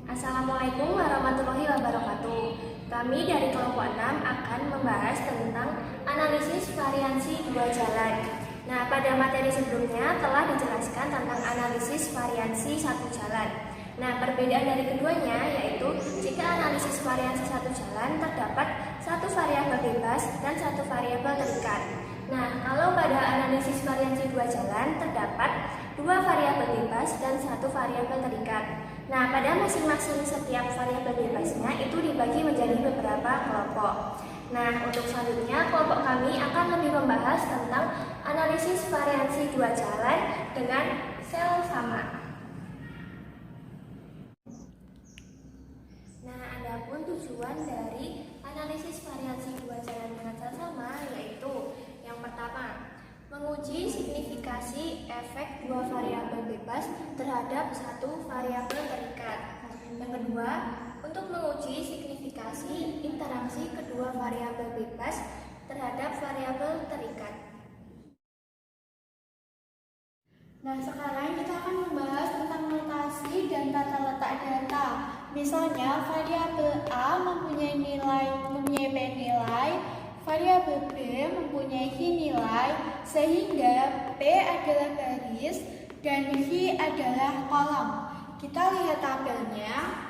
Assalamualaikum warahmatullahi wabarakatuh. Kami dari kelompok 6 akan membahas tentang analisis variansi dua jalan. Nah, pada materi sebelumnya telah dijelaskan tentang analisis variansi satu jalan. Nah, perbedaan dari keduanya yaitu jika analisis variansi satu jalan terdapat satu variabel bebas dan satu variabel terikat. Nah, kalau pada analisis variansi dua jalan terdapat dua variabel bebas dan satu variabel terikat. Nah, pada masing-masing setiap variabel bebasnya itu dibagi menjadi beberapa kelompok. Nah, untuk selanjutnya kelompok kami akan lebih membahas tentang analisis variansi dua jalan dengan sel sama. Nah, adapun tujuan dari analisis variansi dua jalan dengan sel sama yaitu yang pertama, menguji signifikasi efek dua variabel bebas terhadap satu variabel terikat. Yang kedua, untuk menguji signifikasi interaksi kedua variabel bebas terhadap variabel terikat. Nah, sekarang kita akan membahas tentang notasi dan tata letak data. Misalnya, variabel A mempunyai P nilai, variabel B mempunyai H nilai, sehingga P adalah baris dan H adalah kolom. Kita lihat tabelnya.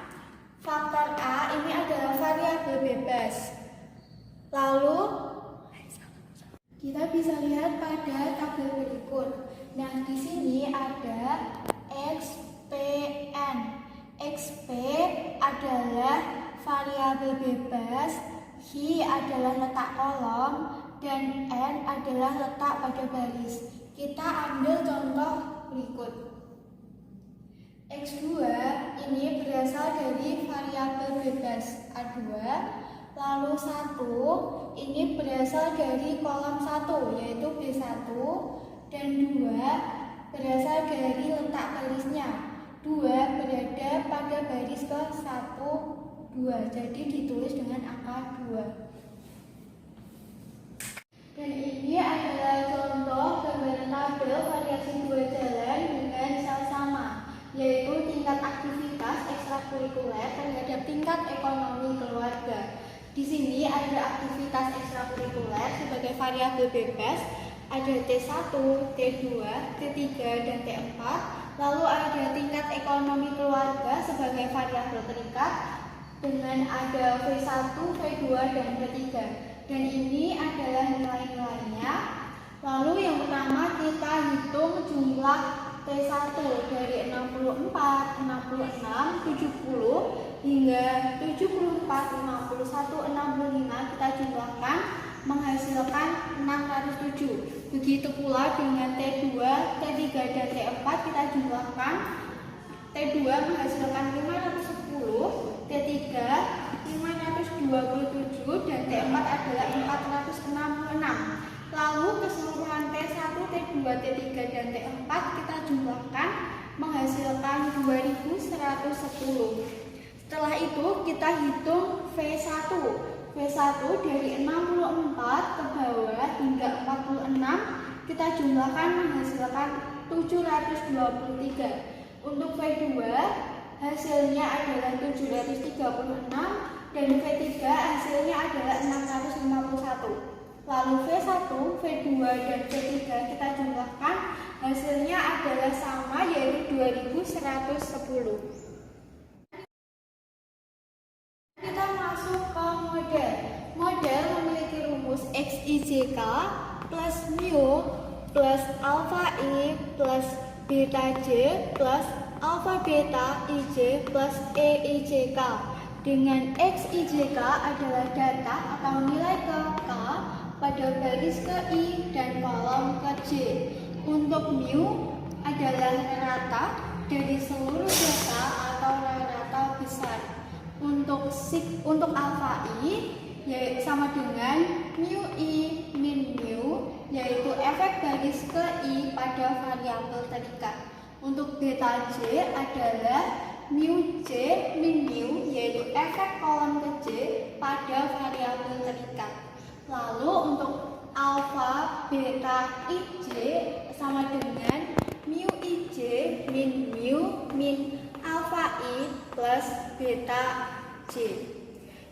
Faktor A ini adalah variabel bebas. Lalu kita bisa lihat pada tabel berikut. Nah, di sini ada XPN. XP adalah variabel bebas, H adalah letak kolom, dan N adalah letak pada baris. Kita ambil contoh berikut. X2 ini berasal dari variabel bebas A2, lalu 1 ini berasal dari kolom 1 yaitu B1, dan 2 berasal dari letak barisnya. 2 berada pada baris ke 1, 2, jadi ditulis dengan angka 2. Dan ini adalah contoh gambaran tabel variasi dua jalan dengan sel sama, yaitu tingkat aktivitas ekstrakurikuler terhadap tingkat ekonomi keluarga. Di sini ada aktivitas ekstrakurikuler sebagai variabel bebas, ada T1, T2, T3, dan T4. Lalu ada tingkat ekonomi keluarga sebagai variabel terikat dengan ada V1, V2, dan V3. Dan ini adalah nilai-nilainya. Lalu yang pertama kita hitung jumlah T1 dari 64, 66, 70 hingga 74, 51, 65 kita jumlahkan menghasilkan 607. Begitu pula dengan T2, T3, dan T4 kita jumlahkan. T2 menghasilkan 510, T3 527, dan T4 adalah 466. Lalu keseluruhan T1, T2, T3, dan T4 kita jumlahkan menghasilkan 2110. Setelah itu kita hitung V1. V1 dari 64 ke bawah hingga 46 kita jumlahkan menghasilkan 723. Untuk V2 hasilnya adalah 736 dan V3 hasilnya adalah 651. Lalu V1, V2, dan V3 kita jumlahkan hasilnya adalah sama yaitu 2110. Kita masuk ke model. Model memiliki rumus XIJK plus mu plus alpha I plus beta J plus alpha beta IJ plus EIJK. Dengan XIJK adalah data atau nilai ke K pada baris ke I dan kolom ke J. Untuk mu adalah rata dari seluruh data atau rata besar. Untuk alpha I sama dengan mu I min mu, yaitu efek baris ke I pada variabel terikat. Untuk beta J adalah mu J min mu, yaitu efek kolom ke J pada variabel terikat. Lalu untuk alpha beta IJ sama dengan mu IJ min mu min alpha I plus beta J,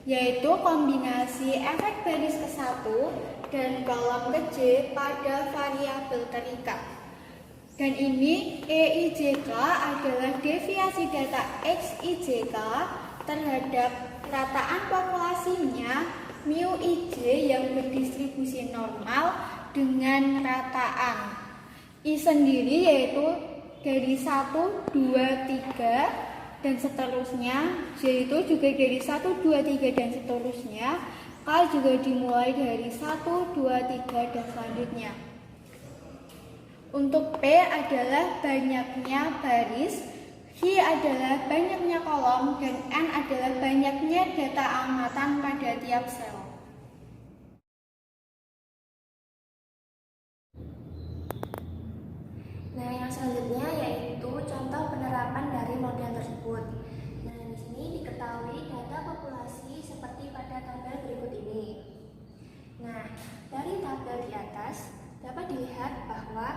yaitu kombinasi efek baris ke-1 dan kolom ke-J pada variabel terikat. Dan ini EIJK adalah deviasi data XIJK terhadap rataan populasinya mu IJ yang berdistribusi normal dengan rataan I sendiri yaitu dari 1, 2, 3 dan seterusnya. J itu juga dari 1, 2, 3 dan seterusnya. K juga dimulai dari 1, 2, 3 dan selanjutnya. Untuk P adalah banyaknya baris, Q adalah banyaknya kolom, dan N adalah banyaknya data amatan pada tiap sel. Nah, yang selanjutnya yaitu contoh penerapan dari model tersebut. Nah, di sini diketahui data populasi seperti pada tabel berikut ini. Nah, dari tabel di atas dapat dilihat bahwa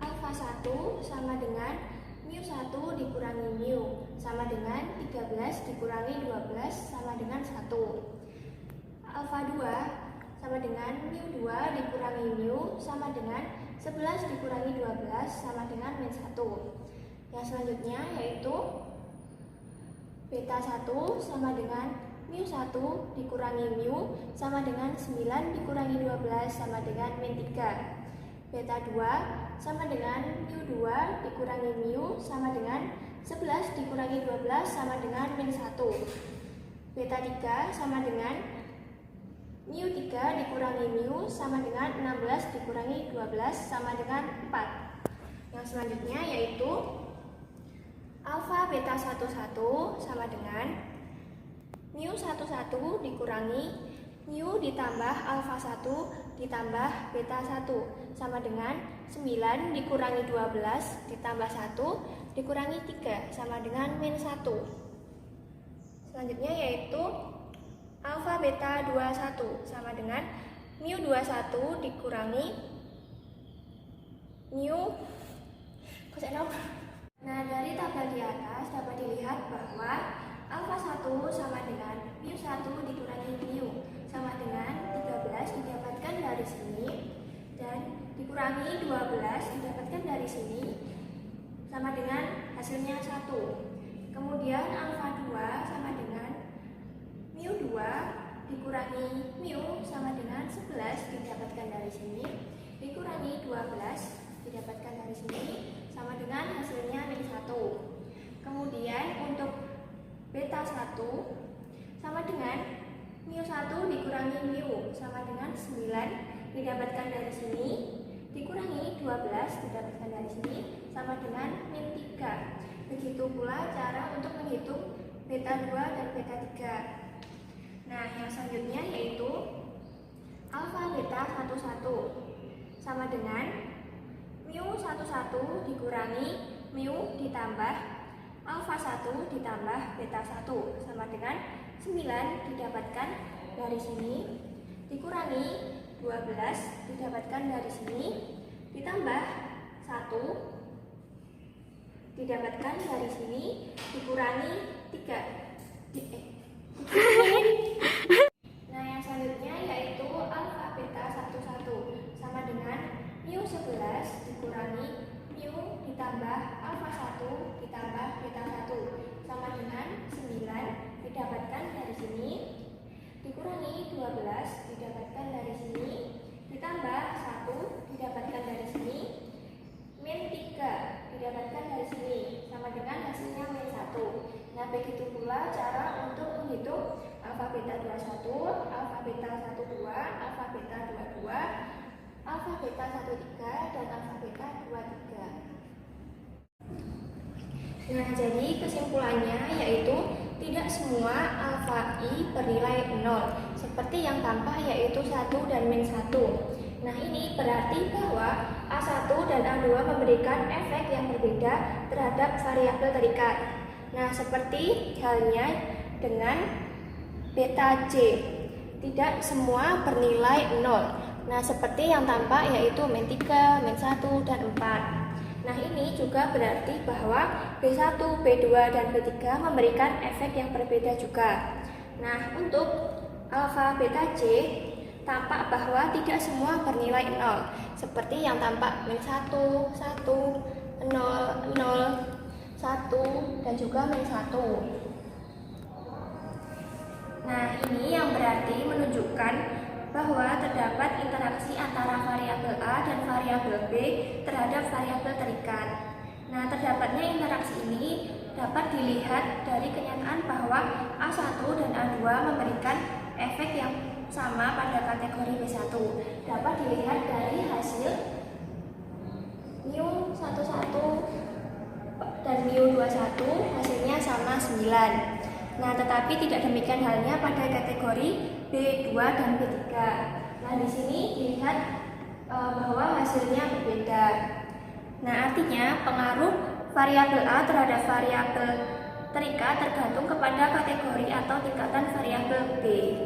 alfa 1 sama dengan mu 1 dikurangi mu sama dengan 13 dikurangi 12 sama dengan 1. Alfa 2 sama dengan mu 2 dikurangi mu sama dengan 11 dikurangi 12 sama dengan min 1. Yang selanjutnya yaitu beta 1 sama dengan mu 1 dikurangi mu sama dengan 9 dikurangi 12 sama dengan min 3. Beta 2 sama dengan mu 2 dikurangi mu sama dengan 11 dikurangi 12 sama dengan min 1. Beta 3 sama dengan mu 3 dikurangi mu sama dengan 16 dikurangi 12 sama dengan 4. Yang selanjutnya yaitu alfa beta 11 sama dengan mu 11 dikurangi mu ditambah alfa 1 ditambah beta 1 sama dengan 9 dikurangi 12 ditambah 1 dikurangi 3 sama dengan min 1. Selanjutnya yaitu alfa beta 21 sama dengan mu 21 dikurangi mu coseno. Nah, dari tabel di atas dapat dilihat bahwa alfa 1 sama dengan mu 1 dikurangi mu sama dengan 13 didapatkan dari sini dan dikurangi 12 didapatkan dari sini sama dengan hasilnya 1. Kemudian alfa 2 sama dengan mu 2 dikurangi mu sama dengan 11 didapatkan dari sini dikurangi 12 didapatkan dari sini sama dengan hasilnya min 1. Kemudian untuk beta 1 sama dengan mu 1 dikurangi mu sama dengan 9 didapatkan dari sini dikurangi 12 didapatkan dari sini sama dengan min 3. Begitu pula cara untuk menghitung beta 2 dan beta 3. Nah, yang selanjutnya yaitu alfa beta 11 sama dengan mu 11 dikurangi mu ditambah alfa 1 ditambah beta 1 sama dengan 9 didapatkan dari sini dikurangi 12 didapatkan dari sini ditambah 1 didapatkan dari sini dikurangi 3. Nah, yang selanjutnya yaitu alfa beta 11 sama dengan mu 11 dikurangi mu ditambah alfa 1 ditambah beta 1 sama dengan 9 didapatkan dari sini dikurangi 12 didapatkan dari sini ditambah 1 didapatkan dari sini min 3 didapatkan dari sini sama dengan hasilnya min 1. Nah, begitu pula cara untuk menghitung alfa beta 21, alfa beta 12, alfa beta 22, alfa beta 13 dan alfa beta 23. Nah, jadi kesimpulannya yaitu tidak semua alfa I bernilai 0 seperti yang tampak yaitu 1 dan min 1. Nah, ini berarti bahwa A1 dan A2 memberikan efek yang berbeda terhadap variabel terikat. Nah, seperti halnya dengan beta J, tidak semua bernilai 0. Nah, seperti yang tampak yaitu min 3, min 1, dan 4. Nah, ini juga berarti bahwa B1, B2, dan B3 memberikan efek yang berbeda juga. Nah, untuk alfa beta C tampak bahwa tidak semua bernilai 0, seperti yang tampak min 1, 1, 0, 0, 1, dan juga min 1. Nah, ini yang berarti menunjukkan bahwa terdapat interaksi antara variabel A dan variabel B terhadap variabel terikat. Nah, terdapatnya interaksi ini dapat dilihat dari kenyataan bahwa A1 dan A2 memberikan efek yang sama pada kategori B1. Dapat dilihat dari hasil mu11 dan mu21 hasilnya sama 9. Nah, tetapi tidak demikian halnya pada kategori B2 dan B3. Nah, di sini dilihat bahwa hasilnya berbeda. Nah, artinya pengaruh variabel A terhadap variabel terikat tergantung kepada kategori atau tingkatan variabel B.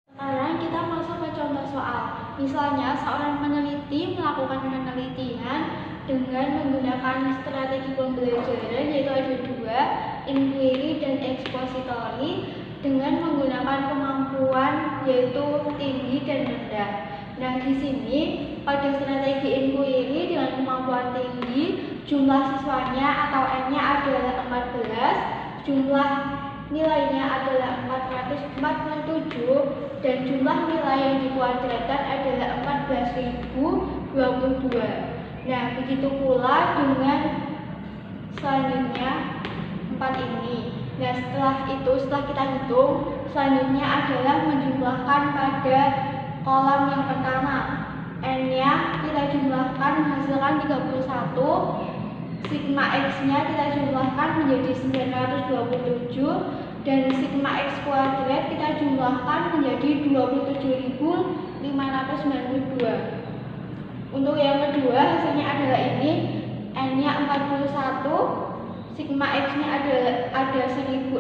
Sekarang kita masuk ke contoh soal. Misalnya, seorang peneliti melakukan penelitian dengan menggunakan strategi pembelajaran, yaitu ada dua, inquiry dan expository, dengan menggunakan kemampuan yaitu tinggi dan rendah. Nah, di sini pada strategi inquiry dengan kemampuan tinggi, jumlah siswanya atau N-nya adalah 14, jumlah nilainya adalah 447, dan jumlah nilai yang dikuadratkan adalah 14.022. Nah, begitu pula dengan selanjutnya 4 ini. Nah, setelah kita hitung, selanjutnya adalah menjumlahkan pada kolom yang pertama. N-nya kita jumlahkan menghasilkan 31, sigma X-nya kita jumlahkan menjadi 927, dan sigma X kuadrat kita jumlahkan menjadi 27.592. Untuk yang kedua hasilnya adalah ini, N-nya 41, sigma X-nya ada 1060,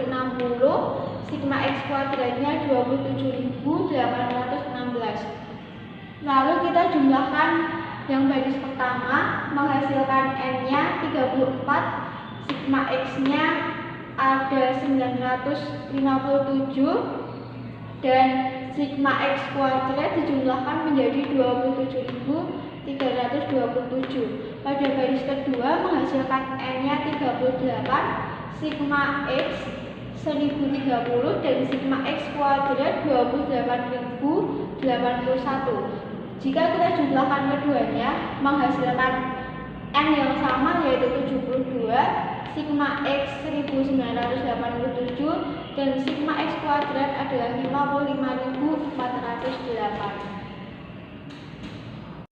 sigma X kuadratnya 27.816. Lalu kita jumlahkan yang baris pertama, menghasilkan N-nya 34, sigma X-nya ada 957, dan sigma X kuadrat dijumlahkan menjadi 27.327. Pada baris kedua menghasilkan N-nya 38, sigma X 1030, dan sigma X kuadrat 28.081. Jika kita jumlahkan keduanya menghasilkan N yang sama yaitu 72, sigma X 1987, dan sigma X kuadrat adalah 55.408.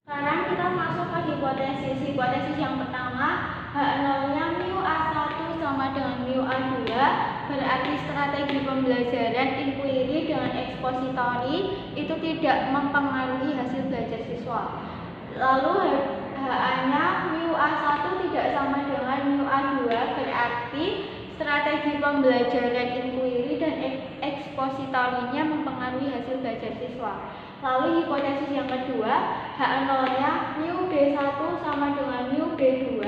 Sekarang kita masuk ke hipotesis. Hipotesis yang pertama, H0-nya mu A1 sama dengan mu A2, berarti strategi pembelajaran inquiry dengan expository itu tidak mempengaruhi hasil belajar siswa. Lalu HA-nya mu A1 tidak sama dengan mu A2, berarti strategi pembelajaran inquiry dan expository-nya mempengaruhi hasil belajar siswa. Lalu hipotesis yang kedua, H0-nya mu B1 sama dengan mu B2,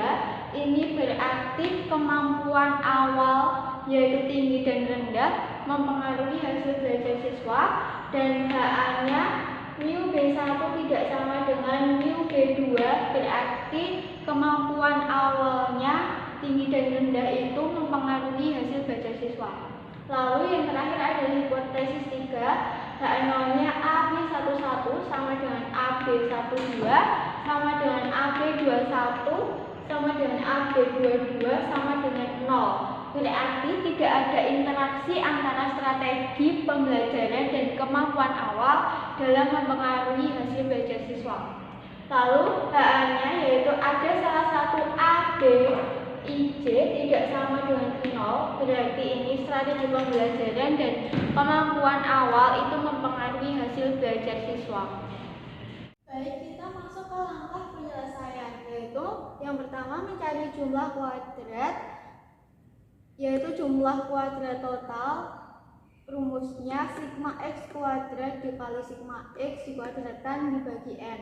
ini berarti kemampuan awal yaitu tinggi dan rendah mempengaruhi hasil belajar siswa, dan HA-nya mu B1 tidak sama dengan mu B2, berarti kemampuan awalnya tinggi dan rendah itu mempengaruhi hasil belajar siswa. Lalu yang terakhir adalah hipotesis 3, H0-nya AB11 sama dengan AB12 sama dengan AB21 sama dengan AB22 sama dengan 0. Berarti tidak ada interaksi antara strategi pembelajaran dan kemampuan awal dalam mempengaruhi hasil belajar siswa. Lalu HA-nya yaitu ada salah satu AB IJ tidak sama dengan 0, berarti ini strategi pembelajaran dan kemampuan awal itu mempengaruhi hasil belajar siswa. Baik, kita masuk ke langkah penyelesaian, yaitu yang pertama mencari jumlah kuadrat, yaitu jumlah kuadrat total. Rumusnya sigma X kuadrat dikali sigma X dikuadratkan dibagi N.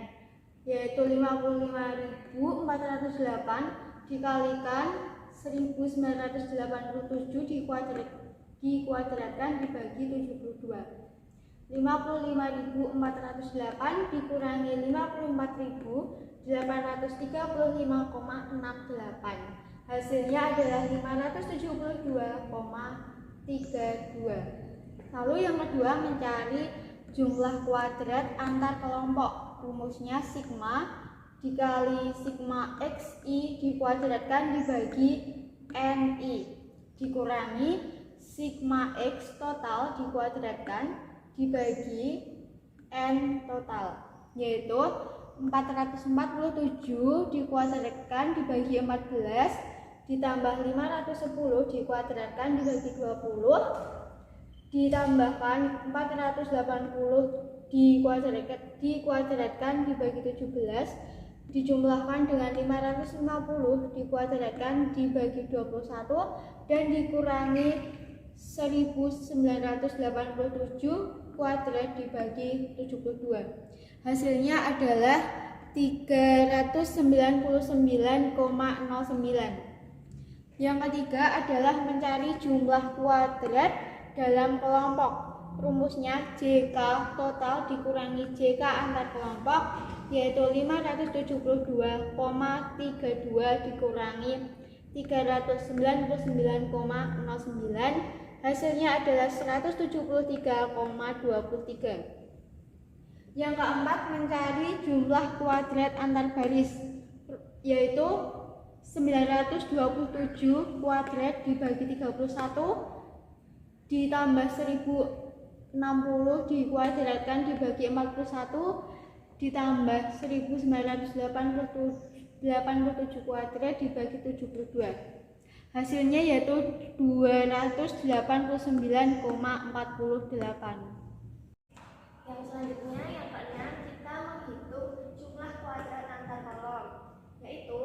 yaitu 55.408 dikalikan 1987 dikuadratkan dibagi 72. 55.408 dikurangi 54.835,68. Hasilnya adalah 572,32. Lalu yang kedua, mencari jumlah kuadrat antar kelompok. Rumusnya sigma dikali sigma xi dikuadratkan dibagi ni dikurangi sigma x total dikuadratkan dibagi n total, yaitu 447 dikuadratkan dibagi 14 ditambah 510 dikuadratkan dibagi 20 ditambahkan 480 dikuadratkan dibagi 17 dijumlahkan dengan 550 dikuadratkan dibagi 21 dan dikurangi 1987 kuadrat dibagi 72. Hasilnya adalah 399,09. Yang ketiga adalah mencari jumlah kuadrat dalam kelompok. Rumusnya JK total dikurangi JK antar kelompok, yaitu 572,32 dikurangi 399,09. Hasilnya adalah 173,23. Yang keempat, mencari jumlah kuadrat antar baris, yaitu 927 kuadrat dibagi 31 ditambah 1060 dikuadratkan dibagi 41 ditambah 1987 kuadrat dibagi 72. Hasilnya yaitu 289,48. Yang selanjutnya, yang keenam, kita menghitung jumlah kuadrat antar kolom, yaitu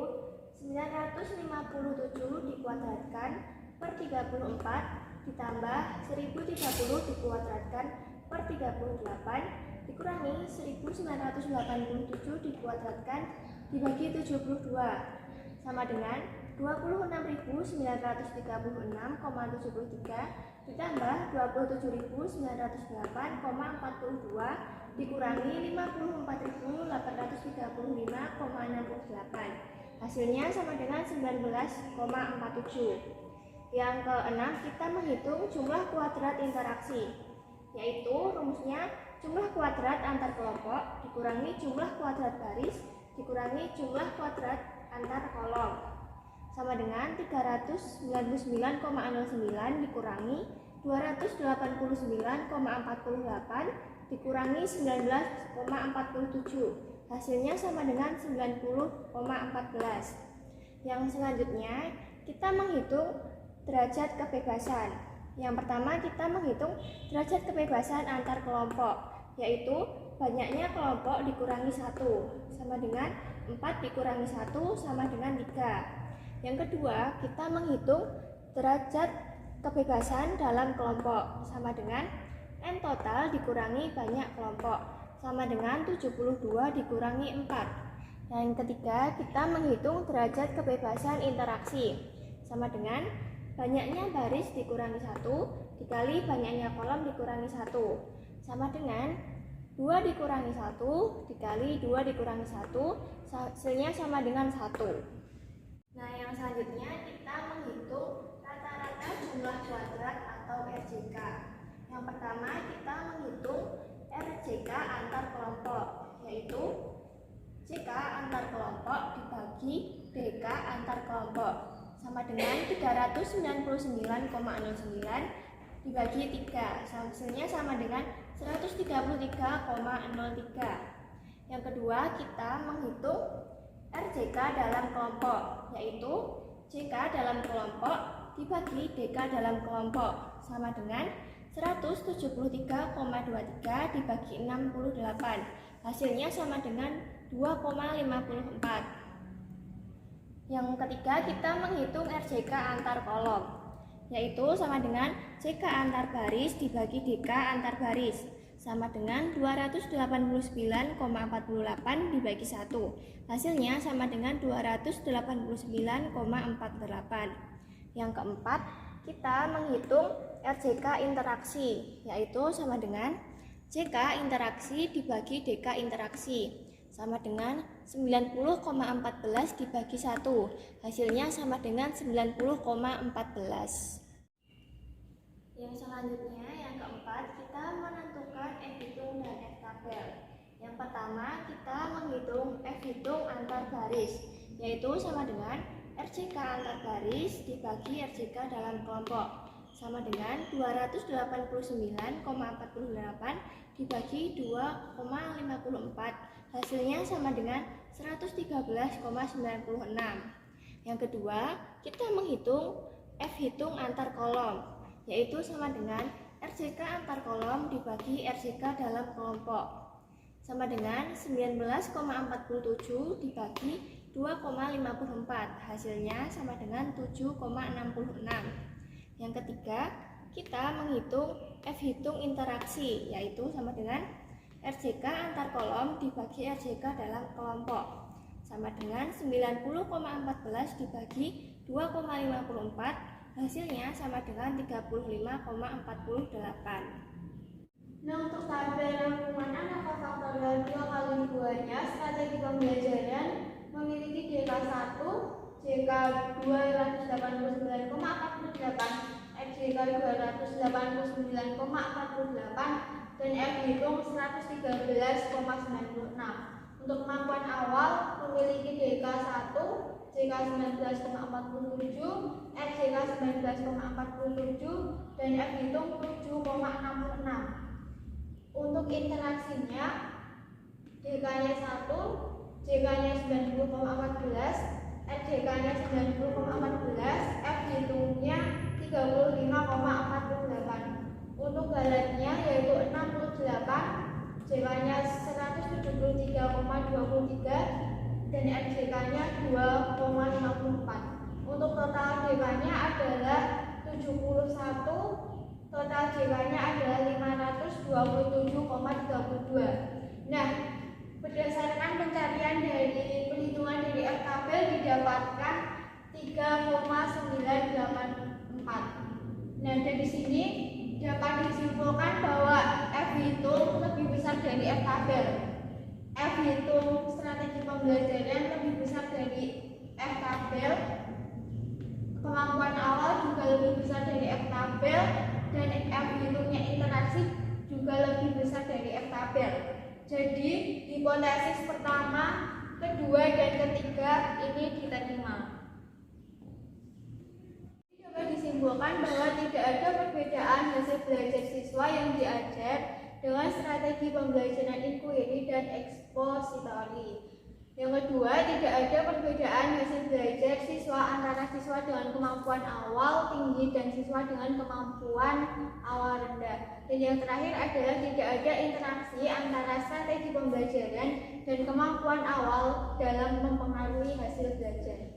957 dikuadratkan per 34 ditambah 1030 dikuadratkan per 38 dikurangi 1987 dikuadratkan dibagi 72 sama dengan 26.936,73 ditambah 27.908,42 dikurangi 54.835,68. Hasilnya sama dengan 19,47. Yang keenam, kita menghitung jumlah kuadrat interaksi, yaitu rumusnya jumlah kuadrat antar kelompok dikurangi jumlah kuadrat baris dikurangi jumlah kuadrat antar kolom sama dengan 399,09 dikurangi 289,48 dikurangi 19,47. Hasilnya sama dengan 90,14. Yang selanjutnya, kita menghitung derajat kebebasan. Yang pertama, kita menghitung derajat kebebasan antar kelompok, yaitu banyaknya kelompok dikurangi 1 sama dengan 4 dikurangi 1 sama dengan 3. Yang kedua, kita menghitung derajat kebebasan dalam kelompok sama dengan n total dikurangi banyak kelompok sama dengan 72 dikurangi 4. Yang ketiga, kita menghitung derajat kebebasan interaksi sama dengan banyaknya baris dikurangi 1 dikali banyaknya kolom dikurangi 1 sama dengan 2 dikurangi 1 dikali 2 dikurangi 1, hasilnya sama dengan 1. Nah, yang selanjutnya kita menghitung rata-rata jumlah kuadrat atau RJK. Yang pertama, kita menghitung RJK antar kelompok, yaitu JK antar kelompok dibagi DK antar kelompok sama dengan 399,09 dibagi 3, hasilnya sama dengan 133,03. Yang kedua, kita menghitung RJK dalam kelompok, yaitu JK dalam kelompok dibagi DK dalam kelompok sama dengan 173,23 dibagi 68, hasilnya sama dengan 2,54. Yang ketiga, kita menghitung RJK antar kolom, yaitu sama dengan JK antar baris dibagi DK antar baris sama dengan 289,48 dibagi 1. Hasilnya sama dengan 289,48. Yang keempat, kita menghitung RJK interaksi, yaitu sama dengan JK interaksi dibagi DK interaksi, sama dengan 90,14 dibagi 1. Hasilnya sama dengan 90,14. Yang selanjutnya, yang keempat, kita menentukan F hitung dan F tabel. Yang pertama, kita menghitung F hitung antar baris, yaitu sama dengan RJK antar baris dibagi RJK dalam kelompok, sama dengan 289,48 dibagi 2,54. Hasilnya sama dengan 113,96. Yang kedua, kita menghitung F hitung antar kolom, yaitu sama dengan RJK antar kolom dibagi RJK dalam kelompok, sama dengan 19,47 dibagi 2,54. Hasilnya sama dengan 7,66. Yang ketiga, kita menghitung F hitung interaksi, yaitu sama dengan RJK antar kolom dibagi RJK dalam kelompok, sama dengan 90,14 dibagi 2,54. Hasilnya sama dengan 35,48. Nah, untuk tabel rangkuman anak faktorial 2 kali 2-nya, strategi pembelajaran memiliki DK1, JK 289,48, FJK 289,48, dan F hitung 113,96. Untuk kemampuan awal memiliki DK1, JK 19,47, FJK 19,47, dan F hitung 7,66. Untuk interaksinya, DK-nya 1, JK-nya 90,14, FJK-nya 90,14, F hitungnya 35,48. Untuk galatnya yaitu 68, JK-nya 173,23, dan FJK-nya 2,54. Untuk total DK-nya adalah 71, total JK-nya adalah 527,32. Nah, berdasarkan pencarian dari perhitungan dari F tabel didapatkan 3,984. Nah, dari sini dapat disimpulkan bahwa F hitung lebih besar dari F tabel. F hitung strategi pembelajaran lebih besar dari F tabel. Kemampuan awal juga lebih besar dari F tabel, dan F hitungnya interaksi juga lebih besar dari F tabel. Jadi hipotesis pertama, kedua, dan ketiga ini diterima. Dapat disimpulkan bahwa tidak ada perbedaan hasil belajar siswa yang diajar dengan strategi pembelajaran inquiry dan expository. Yang kedua, tidak ada perbedaan hasil belajar siswa antara siswa dengan kemampuan awal tinggi dan siswa dengan kemampuan awal rendah. Dan yang terakhir adalah tidak ada interaksi antara strategi pembelajaran dan kemampuan awal dalam mempengaruhi hasil belajar.